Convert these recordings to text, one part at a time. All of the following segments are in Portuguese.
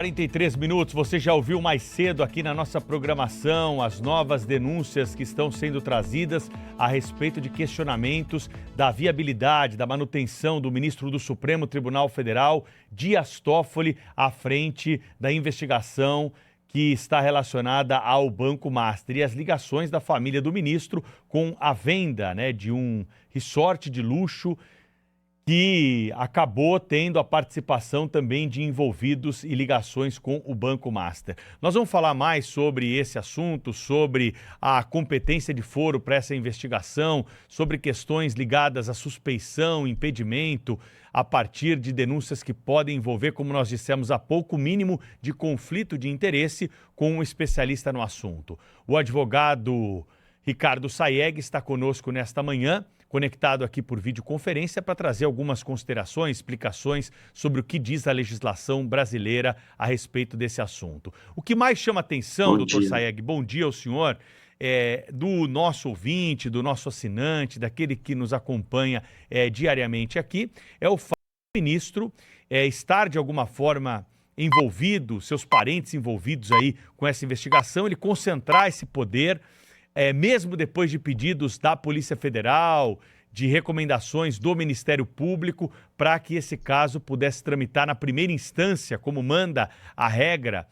43 minutos, você já ouviu mais cedo aqui na nossa programação as novas denúncias que estão sendo trazidas a respeito de questionamentos da viabilidade, da manutenção do ministro do Supremo Tribunal Federal, Dias Toffoli, à frente da investigação que está relacionada ao Banco Master e as ligações da família do ministro com a venda, de um resort de luxo que acabou tendo a participação também de envolvidos e ligações com o Banco Master. Nós vamos falar mais sobre esse assunto, sobre a competência de foro para essa investigação, sobre questões ligadas à suspeição, impedimento, a partir de denúncias que podem envolver, como nós dissemos há pouco, o mínimo de conflito de interesse com um especialista no assunto. O advogado Ricardo Sayeg está conosco nesta manhã, conectado aqui por videoconferência para trazer algumas considerações, explicações sobre o que diz a legislação brasileira a respeito desse assunto. O que mais chama atenção, doutor Sayeg, bom dia ao senhor, do nosso ouvinte, do nosso assinante, daquele que nos acompanha diariamente aqui, é o fato do ministro estar de alguma forma envolvido, seus parentes envolvidos aí com essa investigação, ele concentrar esse poder, mesmo depois de pedidos da Polícia Federal, de recomendações do Ministério Público, para que esse caso pudesse tramitar na primeira instância, como manda a regra,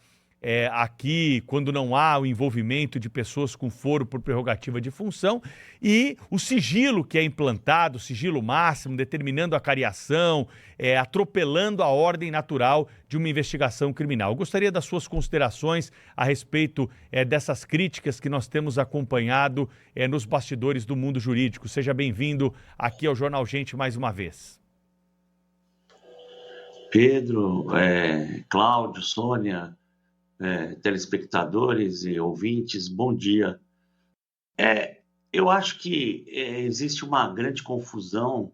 aqui, quando não há o envolvimento de pessoas com foro por prerrogativa de função, e o sigilo que é implantado, o sigilo máximo, determinando a cariação, atropelando a ordem natural de uma investigação criminal. Eu gostaria das suas considerações a respeito dessas críticas que nós temos acompanhado nos bastidores do mundo jurídico. Seja bem-vindo aqui ao Jornal Gente mais uma vez. Pedro, Cláudio, Sônia, telespectadores e ouvintes, bom dia. Eu acho que existe uma grande confusão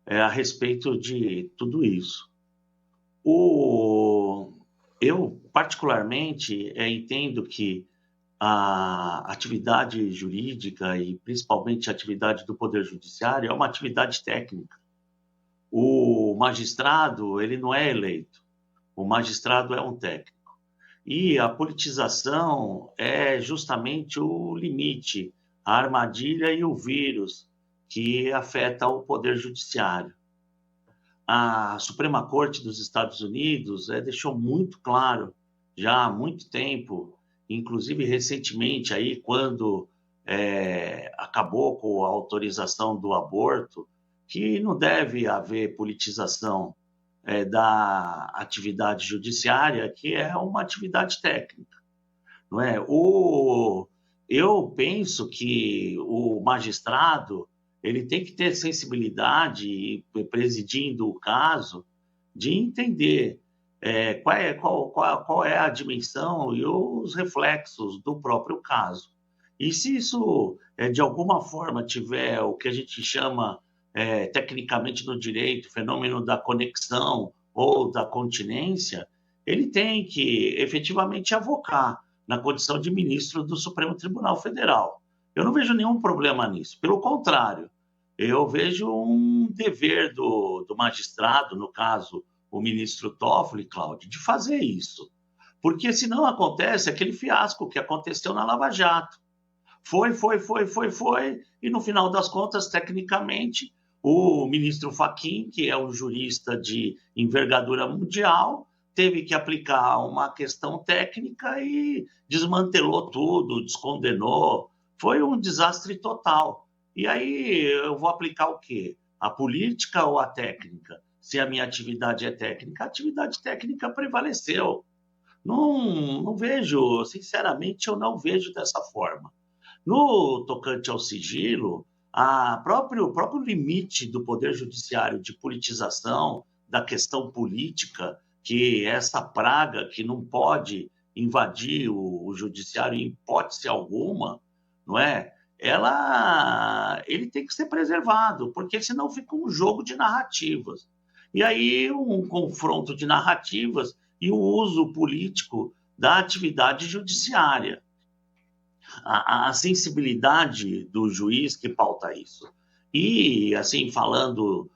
a respeito de tudo isso. Eu, particularmente, entendo que a atividade jurídica e principalmente a atividade do Poder Judiciário é uma atividade técnica. O magistrado, ele não é eleito, o magistrado é um técnico. E a politização é justamente o limite, a armadilha e o vírus que afeta o Poder Judiciário. A Suprema Corte dos Estados Unidos deixou muito claro, já há muito tempo, inclusive recentemente, aí, quando acabou com a autorização do aborto, que não deve haver politização da atividade judiciária, que é uma atividade técnica, não é? Eu penso que o magistrado ele tem que ter sensibilidade, presidindo o caso, de entender qual é a dimensão e os reflexos do próprio caso. E se isso, de alguma forma, tiver o que a gente chama tecnicamente no direito, fenômeno da conexão ou da continência, ele tem que efetivamente avocar na condição de ministro do Supremo Tribunal Federal. Eu não vejo nenhum problema nisso. Pelo contrário, eu vejo um dever do magistrado, no caso, o ministro Toffoli, Cláudio, de fazer isso. Porque senão acontece aquele fiasco que aconteceu na Lava Jato. Foi, e no final das contas, tecnicamente, o ministro Fachin, que é um jurista de envergadura mundial, teve que aplicar uma questão técnica e desmantelou tudo, descondenou. Foi um desastre total. E aí eu vou aplicar o quê? A política ou a técnica? Se a minha atividade é técnica, a atividade técnica prevaleceu. Não vejo, sinceramente, eu não vejo dessa forma. No tocante ao sigilo, o próprio limite do Poder Judiciário de politização, da questão política, que é essa praga que não pode invadir o Judiciário em hipótese alguma, não é? Ele tem que ser preservado, porque senão fica um jogo de narrativas. E aí um confronto de narrativas e o uso político da atividade judiciária. A sensibilidade do juiz que pauta isso. E, assim, falando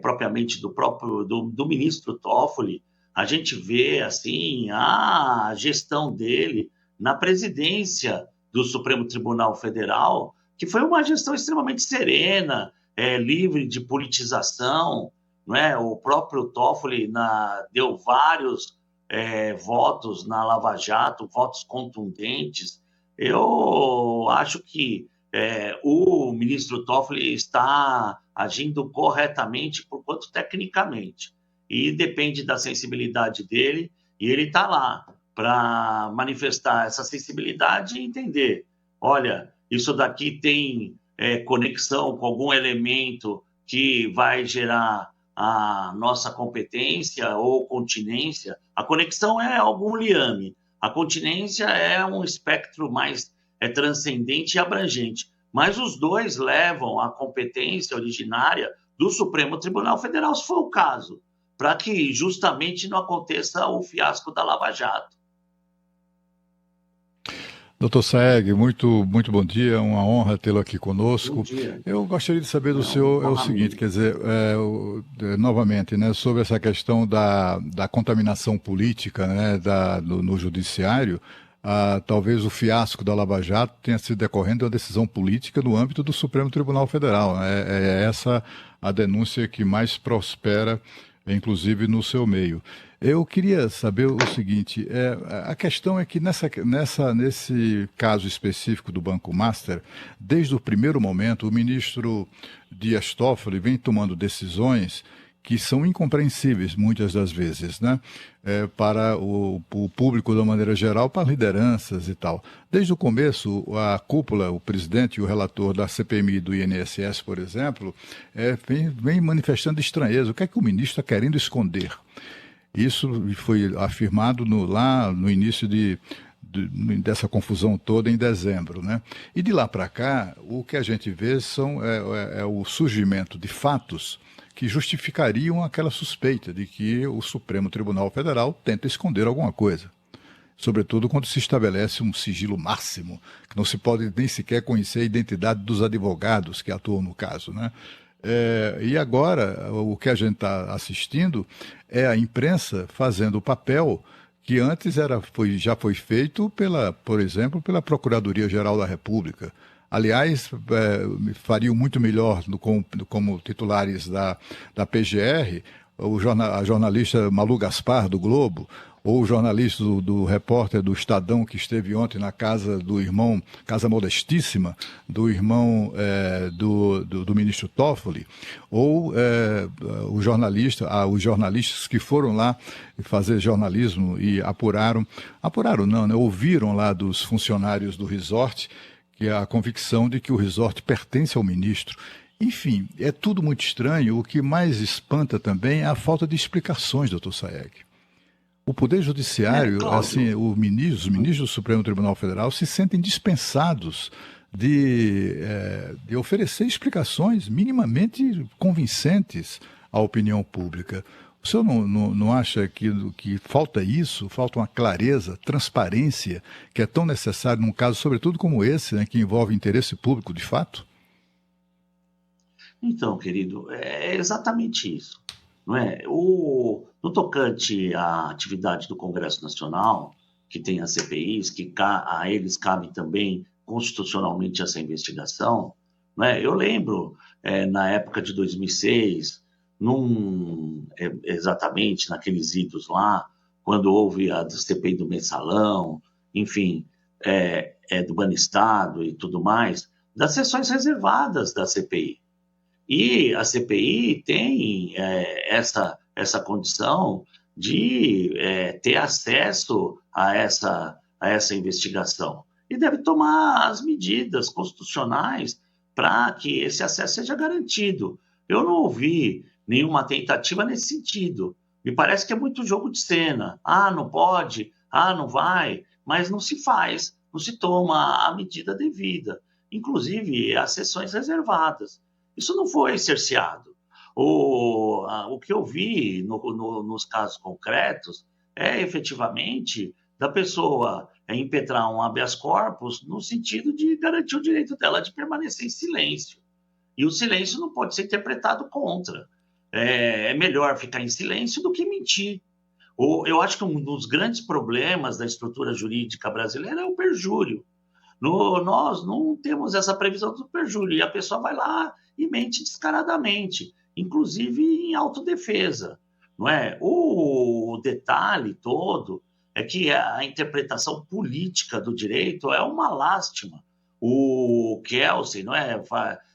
propriamente do ministro Toffoli, a gente vê assim a gestão dele na presidência do Supremo Tribunal Federal, que foi uma gestão extremamente serena, livre de politização, não é? O próprio Toffoli deu vários votos na Lava Jato, votos contundentes. Eu acho que o ministro Toffoli está agindo corretamente, por quanto tecnicamente, e depende da sensibilidade dele, e ele está lá para manifestar essa sensibilidade e entender, olha, isso daqui tem conexão com algum elemento que vai gerar a nossa competência ou continência. A conexão é algum liame, a continência é um espectro mais transcendente e abrangente, mas os dois levam a competência originária do Supremo Tribunal Federal, se for o caso, para que justamente não aconteça o fiasco da Lava Jato. Doutor Saeg, muito bom dia, uma honra tê-lo aqui conosco. Bom dia. Eu gostaria de saber do senhor o seguinte, quer dizer, novamente, né, sobre essa questão da contaminação política, né, no judiciário. Talvez o fiasco da Lava Jato tenha sido decorrente de uma decisão política no âmbito do Supremo Tribunal Federal. É essa a denúncia que mais prospera, inclusive no seu meio. Eu queria saber o seguinte, a questão é que nesse caso específico do Banco Master, desde o primeiro momento, o ministro Dias Toffoli vem tomando decisões que são incompreensíveis muitas das vezes, né? Para o público de uma maneira geral, para lideranças e tal. Desde o começo, a cúpula, o presidente e o relator da CPMI do INSS, por exemplo, vem manifestando estranheza. O que é que o ministro está querendo esconder? Isso foi afirmado lá no início dessa confusão toda em dezembro, né? E de lá para cá, o que a gente vê é o surgimento de fatos que justificariam aquela suspeita de que o Supremo Tribunal Federal tenta esconder alguma coisa. Sobretudo quando se estabelece um sigilo máximo, que não se pode nem sequer conhecer a identidade dos advogados que atuam no caso, né? E agora, o que a gente está assistindo é a imprensa fazendo o papel que antes já foi feito, por exemplo, pela Procuradoria-Geral da República. Aliás, fariam muito melhor como titulares da PGR, a jornalista Malu Gaspar, do Globo, ou o jornalista do repórter do Estadão, que esteve ontem na casa do irmão, casa modestíssima, do irmão do ministro Toffoli, ou os jornalistas que foram lá fazer jornalismo e apuraram não, né? Ouviram lá dos funcionários do resort que é a convicção de que o resort pertence ao ministro. Enfim, é tudo muito estranho. O que mais espanta também é a falta de explicações, doutor Saeg. O Poder Judiciário, os ministros do Supremo Tribunal Federal se sentem dispensados de oferecer explicações minimamente convincentes à opinião pública. O senhor não acha que falta isso, falta uma clareza, transparência, que é tão necessário num caso, sobretudo como esse, né, que envolve interesse público de fato? Então, querido, é exatamente isso. Não é? No tocante à atividade do Congresso Nacional, que tem as CPIs, que a eles cabe também constitucionalmente essa investigação, não é? Eu lembro, na época de 2006, exatamente naqueles idos lá, quando houve a CPI do Mensalão, enfim, do Banestado e tudo mais, das sessões reservadas da CPI. E a CPI tem essa condição de ter acesso a essa investigação e deve tomar as medidas constitucionais para que esse acesso seja garantido. Eu não ouvi nenhuma tentativa nesse sentido. Me parece que é muito jogo de cena. Não pode, não vai, mas não se faz, não se toma a medida devida, inclusive as sessões reservadas. Isso não foi cerceado. O que eu vi nos casos concretos é efetivamente da pessoa impetrar um habeas corpus no sentido de garantir o direito dela de permanecer em silêncio. E o silêncio não pode ser interpretado contra. É melhor ficar em silêncio do que mentir. Eu acho que um dos grandes problemas da estrutura jurídica brasileira é o perjúrio. Nós não temos essa previsão do perjúrio, e a pessoa vai lá e mente descaradamente, inclusive em autodefesa, não é? O detalhe todo é que a interpretação política do direito é uma lástima. O Kelsen, não é?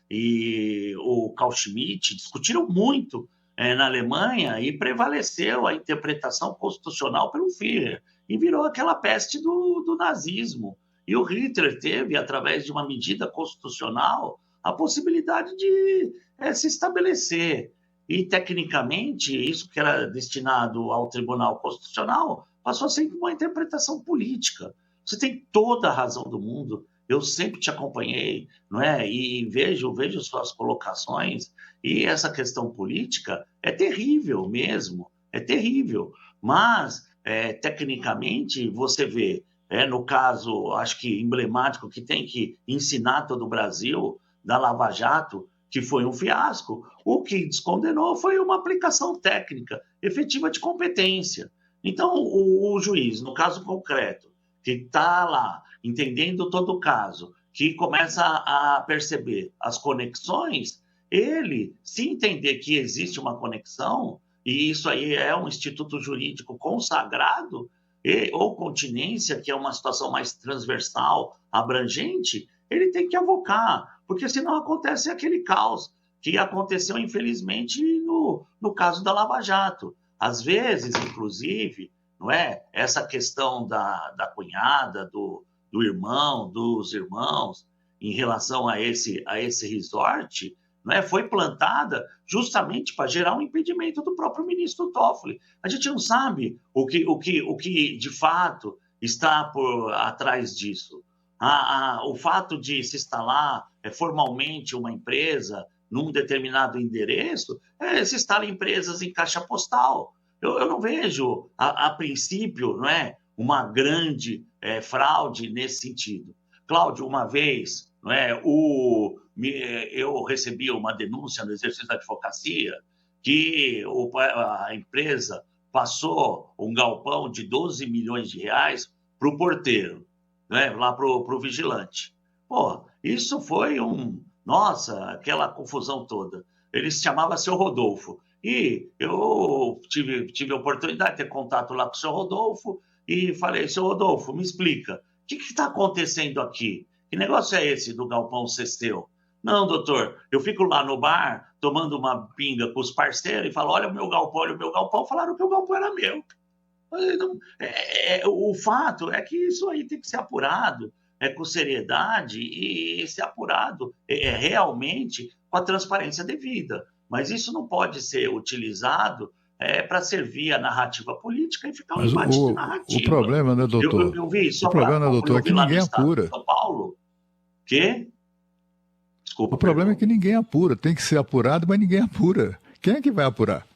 E o Carl Schmitt discutiram muito na Alemanha e prevaleceu a interpretação constitucional pelo Führer e virou aquela peste do nazismo. E o Hitler teve, através de uma medida constitucional, a possibilidade de se estabelecer. E, tecnicamente, isso que era destinado ao Tribunal Constitucional passou a ser uma interpretação política. Você tem toda a razão do mundo. Eu sempre te acompanhei, não é? E vejo suas colocações. E essa questão política é terrível mesmo, é terrível. Mas, tecnicamente, você vê, no caso, acho que emblemático, que tem que ensinar todo o Brasil, da Lava Jato, que foi um fiasco, o que descondenou foi uma aplicação técnica efetiva de competência. Então, o juiz, no caso concreto, que está lá entendendo todo o caso, que começa a perceber as conexões, ele, se entender que existe uma conexão, e isso aí é um instituto jurídico consagrado, ou continência, que é uma situação mais transversal, abrangente, ele tem que avocar, porque senão acontece aquele caos que aconteceu, infelizmente, no caso da Lava Jato. Às vezes, inclusive, não é? Essa questão da cunhada, do irmão, dos irmãos, em relação a esse resort, não é? Foi plantada justamente para gerar um impedimento do próprio ministro Toffoli. A gente não sabe o que de fato está por atrás disso. O fato de se instalar formalmente uma empresa num determinado endereço, se instalam empresas em caixa postal. Eu não vejo, a princípio, não é, uma grande fraude nesse sentido. Cláudio, uma vez, não é, eu recebi uma denúncia no exercício da advocacia que a empresa passou um galpão de 12 milhões de reais para o porteiro, né, lá para o vigilante. Pô, isso foi nossa, aquela confusão toda. Ele se chamava Seu Rodolfo. E eu tive a oportunidade de ter contato lá com o Seu Rodolfo e falei, Seu Rodolfo, me explica, o que está acontecendo aqui? Que negócio é esse do galpão ser seu? Não, doutor, eu fico lá no bar tomando uma pinga com os parceiros e falo, olha o meu galpão. Falaram que o galpão era meu. O fato é que isso aí tem que ser apurado com seriedade e ser apurado realmente com a transparência devida. Mas isso não pode ser utilizado para servir a narrativa política e ficar um embate de narrativa. O problema, né, doutor? Eu vi só o problema, doutor, é que ninguém apura. São Paulo. Que? Desculpa. O problema é que ninguém apura. Tem que ser apurado, mas ninguém apura. Quem é que vai apurar?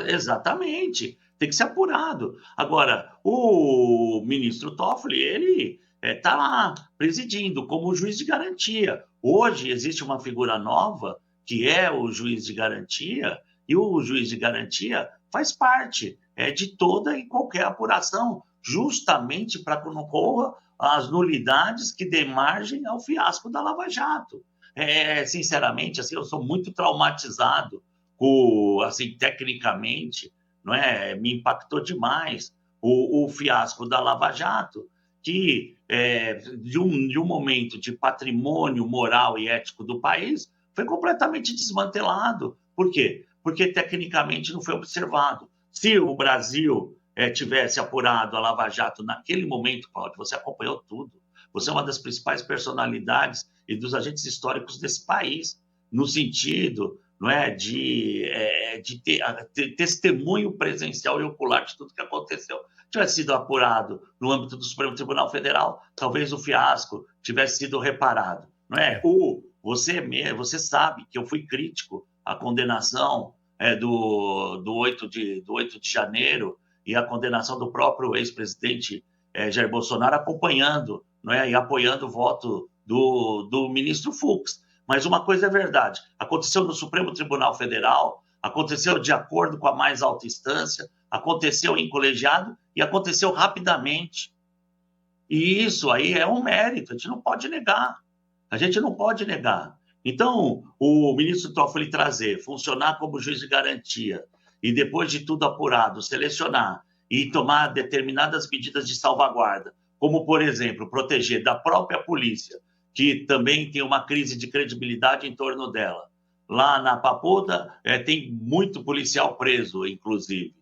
Exatamente. Tem que ser apurado. Agora, o ministro Toffoli, ele está lá presidindo como juiz de garantia. Hoje existe uma figura nova, que é o juiz de garantia, e o juiz de garantia faz parte de toda e qualquer apuração, justamente para que não ocorra as nulidades que dê margem ao fiasco da Lava Jato. Sinceramente, assim, eu sou muito traumatizado assim, tecnicamente, não é? Me impactou demais o fiasco da Lava Jato, que de um momento de patrimônio moral e ético do país foi completamente desmantelado. Por quê? Porque tecnicamente não foi observado. Se o Brasil tivesse apurado a Lava Jato naquele momento, Cláudio, você acompanhou tudo. Você é uma das principais personalidades e dos agentes históricos desse país, no sentido, não é, de ter testemunho presencial e ocular de tudo que aconteceu. Tivesse sido apurado no âmbito do Supremo Tribunal Federal, talvez o fiasco tivesse sido reparado. Não é? Você sabe que eu fui crítico à condenação do 8 de janeiro e a condenação do próprio ex-presidente Jair Bolsonaro, acompanhando, não é, e apoiando o voto do ministro Fux. Mas uma coisa é verdade, aconteceu no Supremo Tribunal Federal, aconteceu de acordo com a mais alta instância, aconteceu em colegiado e aconteceu rapidamente. E isso aí é um mérito, a gente não pode negar. A gente não pode negar. Então, o ministro Toffoli trazer, funcionar como juiz de garantia e depois de tudo apurado, selecionar e tomar determinadas medidas de salvaguarda, como, por exemplo, proteger da própria polícia, que também tem uma crise de credibilidade em torno dela. Lá na Papuda tem muito policial preso, inclusive.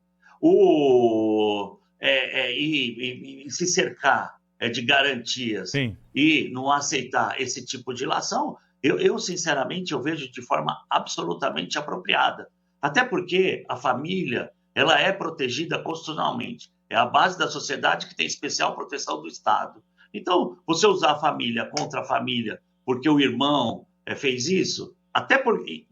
E se cercar de garantias. Sim. E não aceitar esse tipo de ilação, eu sinceramente, eu vejo de forma absolutamente apropriada. Até porque a família, ela é protegida constitucionalmente. É a base da sociedade que tem especial proteção do Estado. Então, você usar a família contra a família porque o irmão fez isso,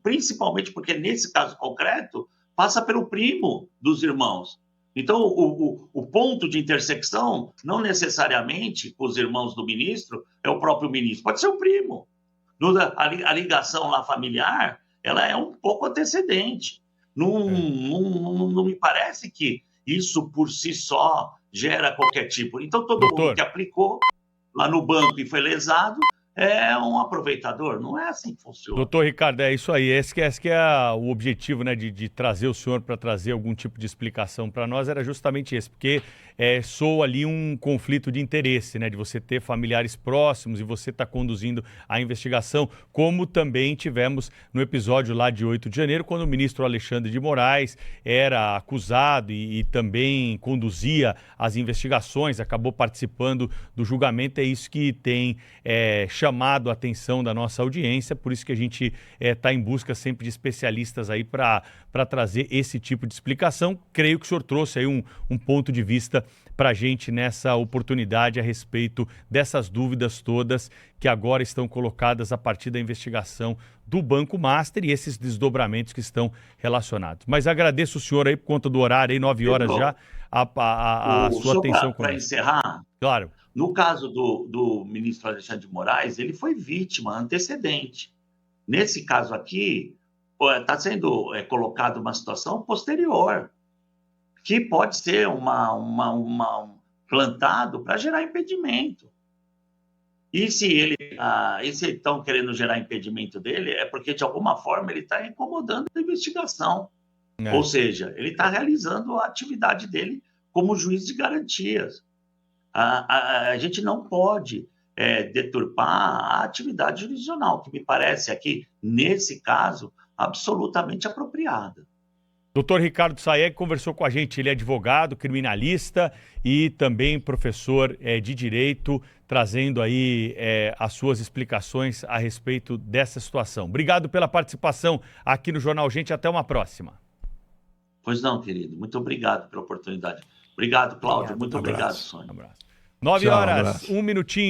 principalmente porque nesse caso concreto, passa pelo primo dos irmãos. Então, o ponto de intersecção, não necessariamente com os irmãos do ministro, é o próprio ministro, pode ser o primo. A ligação lá familiar, ela é um pouco antecedente. Não me parece que isso por si só gera qualquer tipo. Então, todo mundo que aplicou lá no banco e foi lesado é um aproveitador. Não é assim que funciona. Doutor Ricardo, é isso aí. Esse que é o objetivo, né, de trazer o senhor para trazer algum tipo de explicação para nós, era justamente esse, porque soa ali um conflito de interesse, né, de você ter familiares próximos e você estar conduzindo a investigação, como também tivemos no episódio lá de 8 de janeiro, quando o ministro Alexandre de Moraes era acusado e também conduzia as investigações, acabou participando do julgamento. É isso que tem chamado a atenção da nossa audiência, por isso que a gente está em busca sempre de especialistas aí para trazer esse tipo de explicação. Creio que o senhor trouxe aí um ponto de vista para a gente nessa oportunidade a respeito dessas dúvidas todas que agora estão colocadas a partir da investigação do Banco Master e esses desdobramentos que estão relacionados. Mas agradeço o senhor aí por conta do horário, aí 9 horas já, a sua atenção. Para encerrar, claro. No caso do ministro Alexandre de Moraes, ele foi vítima antecedente. Nesse caso aqui, está sendo colocada uma situação posterior, que pode ser plantado para gerar impedimento. E se estão querendo gerar impedimento dele, é porque, de alguma forma, ele está incomodando a investigação. Ou seja, ele está realizando a atividade dele como juiz de garantias. A gente não pode deturpar a atividade jurisdicional, que me parece aqui, nesse caso, absolutamente apropriada. Doutor Ricardo Sayegh conversou com a gente, ele é advogado, criminalista e também professor de Direito, trazendo aí as suas explicações a respeito dessa situação. Obrigado pela participação aqui no Jornal Gente, até uma próxima. Pois não, querido, muito obrigado pela oportunidade. Obrigado, Cláudio, muito obrigado, Sônia. 9 horas, 1 minutinho.